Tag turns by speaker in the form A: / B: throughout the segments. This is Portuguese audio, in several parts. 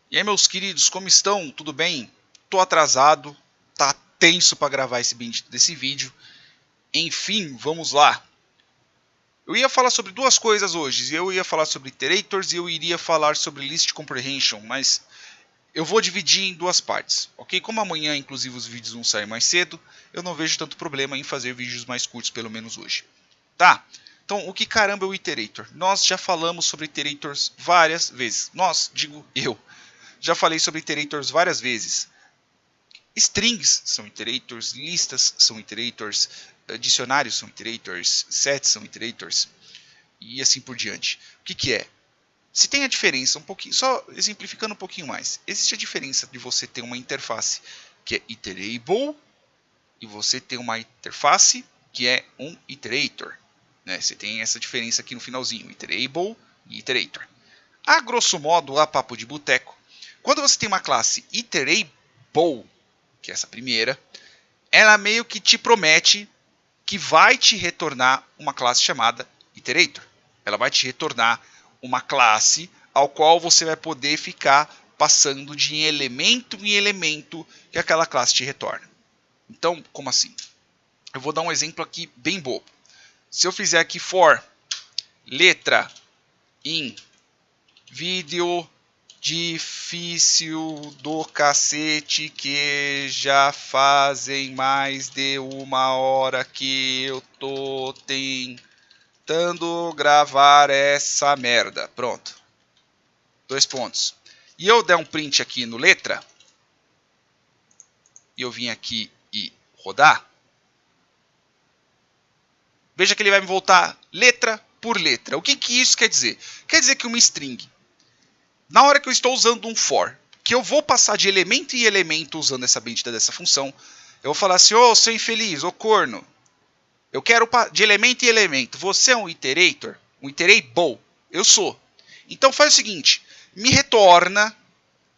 A: E aí, meus queridos, como estão? Tudo bem? Tô atrasado, tá tenso para gravar esse bendito desse vídeo. Enfim, vamos lá. Eu ia falar sobre duas coisas hoje. Eu ia falar sobre iterators e eu iria falar sobre list comprehension, mas eu vou dividir em duas partes, ok? Como amanhã, inclusive, os vídeos vão sair mais cedo, eu não vejo tanto problema em fazer vídeos mais curtos, pelo menos hoje. Tá? Então, o que caramba é o iterator? Nós já falamos sobre iterators várias vezes. Nós, digo eu, já falei sobre iterators várias vezes. Strings são iterators, listas são iterators, dicionários são iterators, sets são iterators e assim por diante. O que é? Se tem a diferença, um pouquinho, só exemplificando um pouquinho mais, existe a diferença de você ter uma interface que é iterable e você ter uma interface que é um iterator. Né? Você tem essa diferença aqui no finalzinho, iterable e iterator. A grosso modo, a papo de boteco, quando você tem uma classe iterable, que é essa primeira, ela meio que te promete que vai te retornar uma classe chamada iterator. Ela vai te retornar uma classe ao qual você vai poder ficar passando de elemento em elemento que aquela classe te retorna. Então, como assim? Eu vou dar um exemplo aqui bem bobo. Se eu fizer aqui for letra in vídeo difícil do cacete que já fazem mais de 1 hora que eu tô tentando gravar essa merda. Pronto. 2 pontos. E eu der um print aqui no letra, e eu vim aqui e rodar, veja que ele vai me voltar letra por letra. O que isso quer dizer? Quer dizer que uma string, na hora que eu estou usando um for, que eu vou passar de elemento em elemento usando essa bendita dessa função, eu vou falar assim, ô seu infeliz, ô corno, eu quero de elemento em elemento, você é um iterator? Um iterable? Eu sou. Então faz o seguinte, me retorna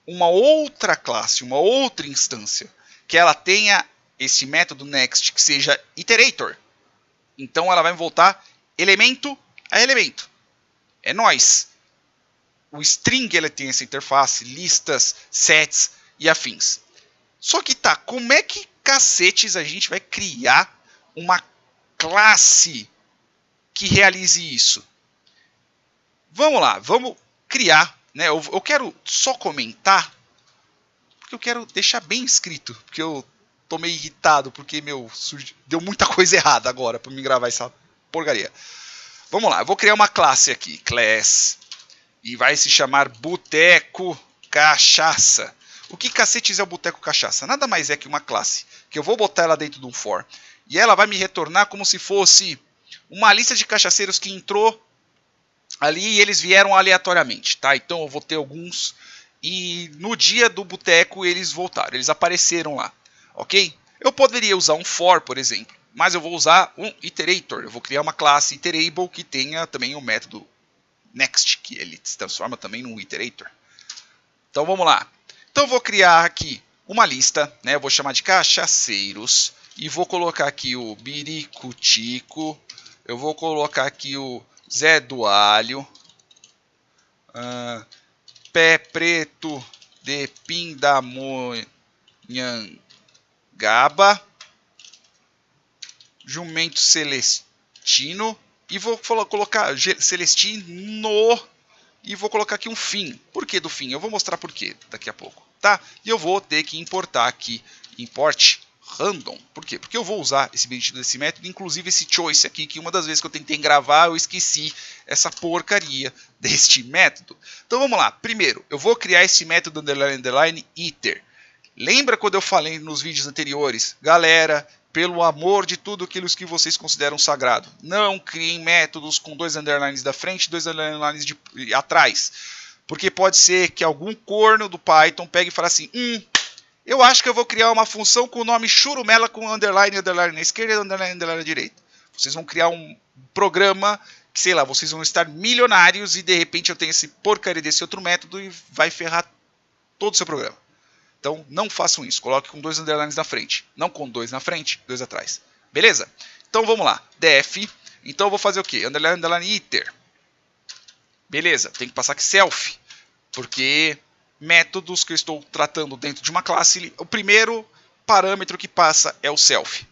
A: uma outra classe, uma outra instância, que ela tenha esse método next que seja iterator. Então ela vai me voltar elemento a elemento. É nóis. O string ele tem essa interface, listas, sets e afins. Só que tá, como é que cacetes a gente vai criar uma classe que realize isso? Vamos lá, vamos criar, né? Eu quero só comentar, porque eu quero deixar bem escrito, porque eu tô meio irritado, porque deu muita coisa errada agora para me gravar essa porcaria. Vamos lá, eu vou criar uma classe aqui, class, e vai se chamar Boteco Cachaça. O que cacetes é o Boteco Cachaça? Nada mais é que uma classe, que eu vou botar ela dentro de um for, e ela vai me retornar como se fosse uma lista de cachaceiros que entrou ali e eles vieram aleatoriamente, tá? Então eu vou ter alguns e no dia do boteco eles voltaram, eles apareceram lá, ok? Eu poderia usar um for, por exemplo, mas eu vou usar um iterator. Eu vou criar uma classe iterable que tenha também o método next, que ele se transforma também num iterator. Então vamos lá. Então eu vou criar aqui uma lista, né? Eu vou chamar de cachaceiros e vou colocar aqui o Biricutico. Eu vou colocar aqui o Zé do Alho, Pé Preto de Pindamonhangaba, Jumento Celestino e vou colocar Celestino e vou colocar aqui um fim. Por que do fim? Eu vou mostrar por quê daqui a pouco, tá? E eu vou ter que importar aqui, import random. Por quê? Porque eu vou usar esse bendito desse método, inclusive esse choice aqui, que uma das vezes que eu tentei gravar, eu esqueci essa porcaria deste método. Então vamos lá. Primeiro, eu vou criar esse método underline iter. Lembra quando eu falei nos vídeos anteriores? Galera, pelo amor de tudo aquilo que vocês consideram sagrado, não criem métodos com 2 underlines da frente e 2 underlines de atrás. Porque pode ser que algum corno do Python pegue e fale assim, eu acho que eu vou criar uma função com o nome churumela com underline na esquerda e underline na direita. Vocês vão criar um programa que, sei lá, vocês vão estar milionários e de repente eu tenho esse porcaria desse outro método e vai ferrar todo o seu programa. Então não façam isso, coloque com 2 underlines na frente, não com 2 na frente, 2 atrás. Beleza? Então vamos lá, def, então eu vou fazer o quê? Underline iter. Beleza, tem que passar aqui self, porque métodos que eu estou tratando dentro de uma classe, o primeiro parâmetro que passa é o self.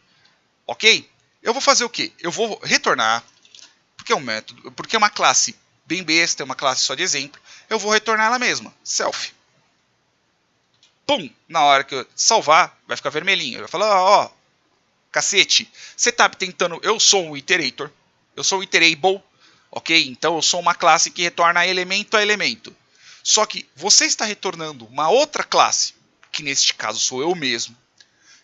A: Ok? Eu vou fazer o quê? Eu vou retornar, porque é um método, porque é uma classe bem besta, é uma classe só de exemplo, eu vou retornar ela mesma, self. Pum! Na hora que eu salvar, vai ficar vermelhinho. Vai falar, ó, cacete, você tá tentando, eu sou um iterator, eu sou um iterable, ok? Então eu sou uma classe que retorna elemento a elemento. Só que você está retornando uma outra classe, que neste caso sou eu mesmo,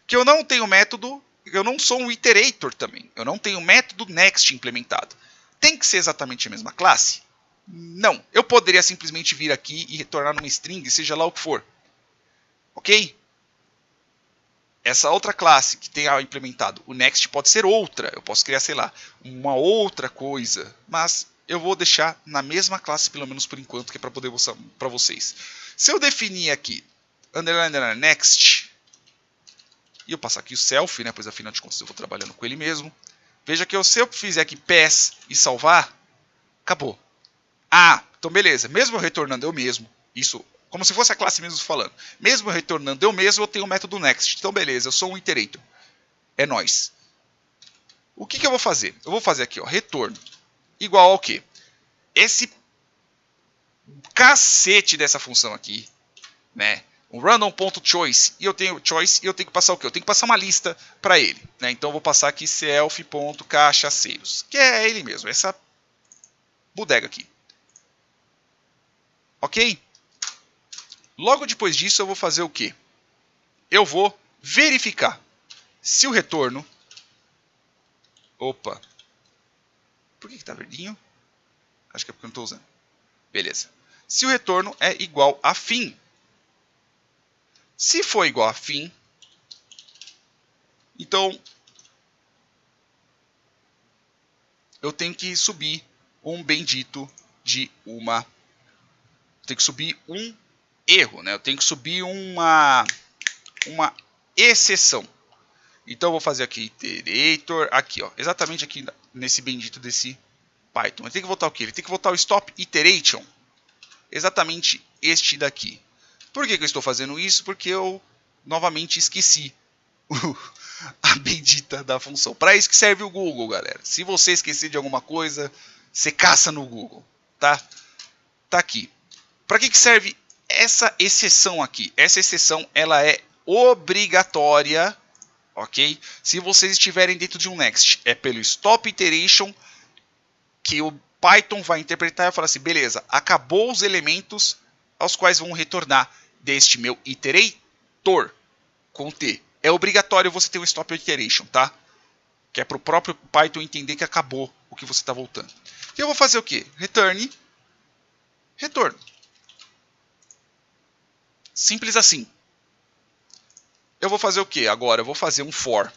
A: que eu não tenho método, eu não sou um iterator também, eu não tenho método next implementado. Tem que ser exatamente a mesma classe? Não, eu poderia simplesmente vir aqui e retornar numa string, seja lá o que for. Ok? Essa outra classe que tem implementado o next pode ser outra. Eu posso criar, sei lá, uma outra coisa. Mas eu vou deixar na mesma classe, pelo menos por enquanto, que é para poder mostrar para vocês. Se eu definir aqui, underline next, e eu passar aqui o self, né, pois afinal de contas eu vou trabalhando com ele mesmo. Veja que se eu fizer aqui pass e salvar, acabou. Ah, então beleza. Mesmo eu retornando eu mesmo, isso como se fosse a classe mesmo falando. Mesmo eu retornando eu mesmo, eu tenho o método next. Então beleza, eu sou um iterator. É nóis. O que eu vou fazer? Eu vou fazer aqui, ó, retorno igual ao quê? Esse cacete dessa função aqui, né? O random.choice, e eu tenho choice, e eu tenho que passar o quê? Eu tenho que passar uma lista para ele, né? Então eu vou passar aqui self.cachaceiros, que é ele mesmo, essa bodega aqui. Ok? Logo depois disso eu vou fazer o quê? Eu vou verificar se o retorno... Opa! Por que está verdinho? Acho que é porque eu não estou usando. Beleza. Se o retorno é igual a fim. Se for igual a fim, então eu tenho que subir um bendito de uma... Eu tenho que subir um erro, né? Eu tenho que subir uma exceção. Então eu vou fazer aqui iterator, aqui, ó, exatamente aqui nesse bendito desse Python. Ele tem que voltar o quê? Ele tem que voltar o stop iteration. Exatamente este daqui. Por que eu estou fazendo isso? Porque eu novamente esqueci a bendita da função. Para isso que serve o Google, galera. Se você esquecer de alguma coisa, você caça no Google, tá? Tá aqui. Para que serve essa exceção aqui? Essa exceção ela é obrigatória, ok? Se vocês estiverem dentro de um next, é pelo stop iteration que o Python vai interpretar e falar assim, beleza, acabou os elementos aos quais vão retornar deste meu iterator com T. É obrigatório você ter um stop iteration, tá? Que é para o próprio Python entender que acabou o que você está voltando. E eu vou fazer o quê? Return, retorno. Simples assim. Eu vou fazer o quê? Agora eu vou fazer um for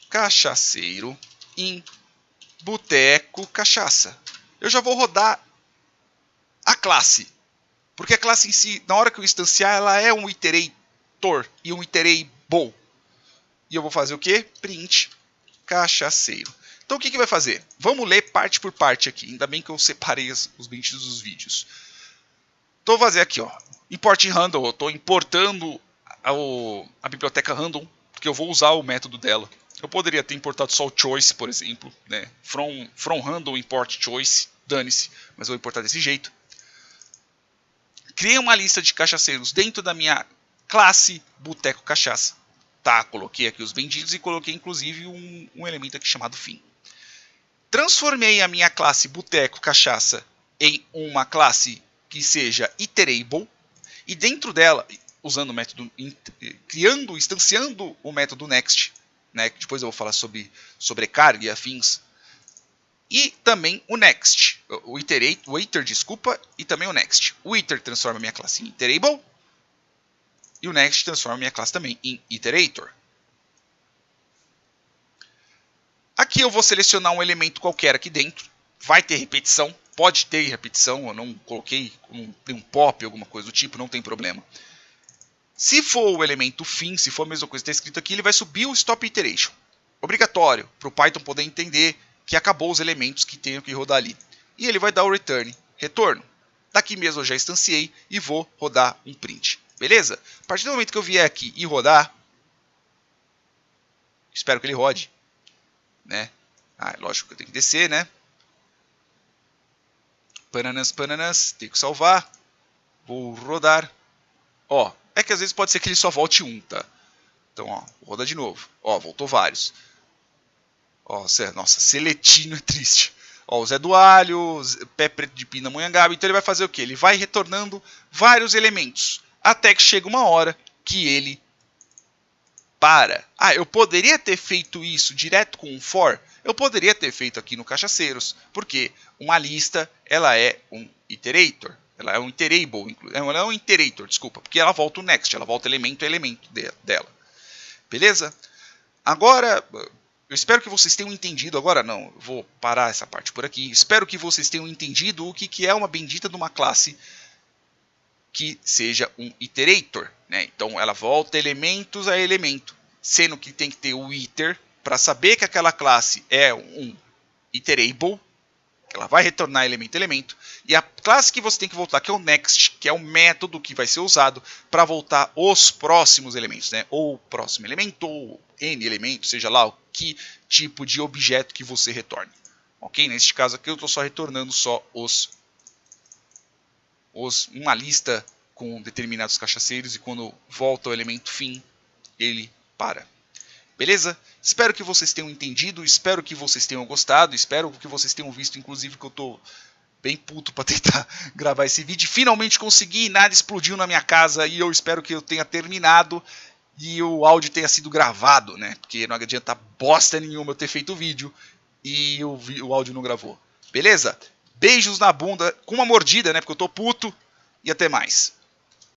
A: cachaceiro em boteco cachaça. Eu já vou rodar a classe. Porque a classe em si, na hora que eu instanciar, ela é um iterator e um iterable. E eu vou fazer o quê? Print cachaceiro. Então o que vai fazer? Vamos ler parte por parte aqui. Ainda bem que eu separei os benches dos vídeos. Então vou fazer aqui, ó. Import handle. Eu estou importando a biblioteca random, porque eu vou usar o método dela. Eu poderia ter importado só o choice, por exemplo, né? From handle import choice, dane-se, mas vou importar desse jeito. Criei uma lista de cachaceiros dentro da minha classe Boteco Cachaça. Tá, coloquei aqui os benditos e coloquei inclusive um elemento aqui chamado fim. Transformei a minha classe Boteco Cachaça em uma classe que seja iterable e dentro dela, usando o método, instanciando o método next, né, que depois eu vou falar sobre sobrecarga e afins, e também o next, o iter, desculpa, e também o next. O iter transforma a minha classe em iterable e o next transforma a minha classe também em iterator. Aqui eu vou selecionar um elemento qualquer aqui dentro, vai ter repetição, pode ter repetição, eu não coloquei um pop, alguma coisa do tipo, não tem problema. Se for o elemento fim, se for a mesma coisa que está escrito aqui, ele vai subir o stop iteration. Obrigatório, para o Python poder entender que acabou os elementos que tenham que rodar ali. E ele vai dar o return, retorno. daqui mesmo eu já instanciei e vou rodar um print. Beleza? A partir do momento que eu vier aqui e rodar, espero que ele rode, né? Lógico que eu tenho que descer, né? Pananas, tenho que salvar. Vou rodar. Ó, é que às vezes pode ser que ele só volte um, tá? Então, ó, vou rodar de novo. Ó, voltou vários. Ó, nossa, Seletino é triste. Ó, o Zé do Alho, Pé Preto de Pindamonhangaba. Então ele vai fazer o quê? Ele vai retornando vários elementos. Até que chega uma hora que ele para. Eu poderia ter feito isso direto com um for? Eu poderia ter feito aqui no Cachaceiros. Porque uma lista, ela é um iterator. Ela é um iterable. Ela é um iterator, desculpa. Porque ela volta o next. Ela volta elemento a elemento dela. Beleza? Agora, eu espero que vocês tenham entendido. Agora não, vou parar essa parte por aqui. Espero que vocês tenham entendido o que é uma bendita de uma classe que seja um iterator, né? Então ela volta elementos a elemento, sendo que tem que ter o iter para saber que aquela classe é um iterable, ela vai retornar elemento a elemento, e a classe que você tem que voltar, que é o next, que é o método que vai ser usado para voltar os próximos elementos, né? Ou próximo elemento, ou n elementos, seja lá o que tipo de objeto que você retorne. Ok? Neste caso aqui eu estou só retornando só uma lista com determinados cachaceiros, e quando volta o elemento fim, ele para. Beleza? Espero que vocês tenham entendido, espero que vocês tenham gostado, espero que vocês tenham visto, inclusive, que eu estou bem puto para tentar gravar esse vídeo. Finalmente consegui, nada explodiu na minha casa, e eu espero que eu tenha terminado e o áudio tenha sido gravado, né? Porque não adianta bosta nenhuma eu ter feito o vídeo e o áudio não gravou. Beleza? Beijos na bunda, com uma mordida, né? Porque eu tô puto. E até mais.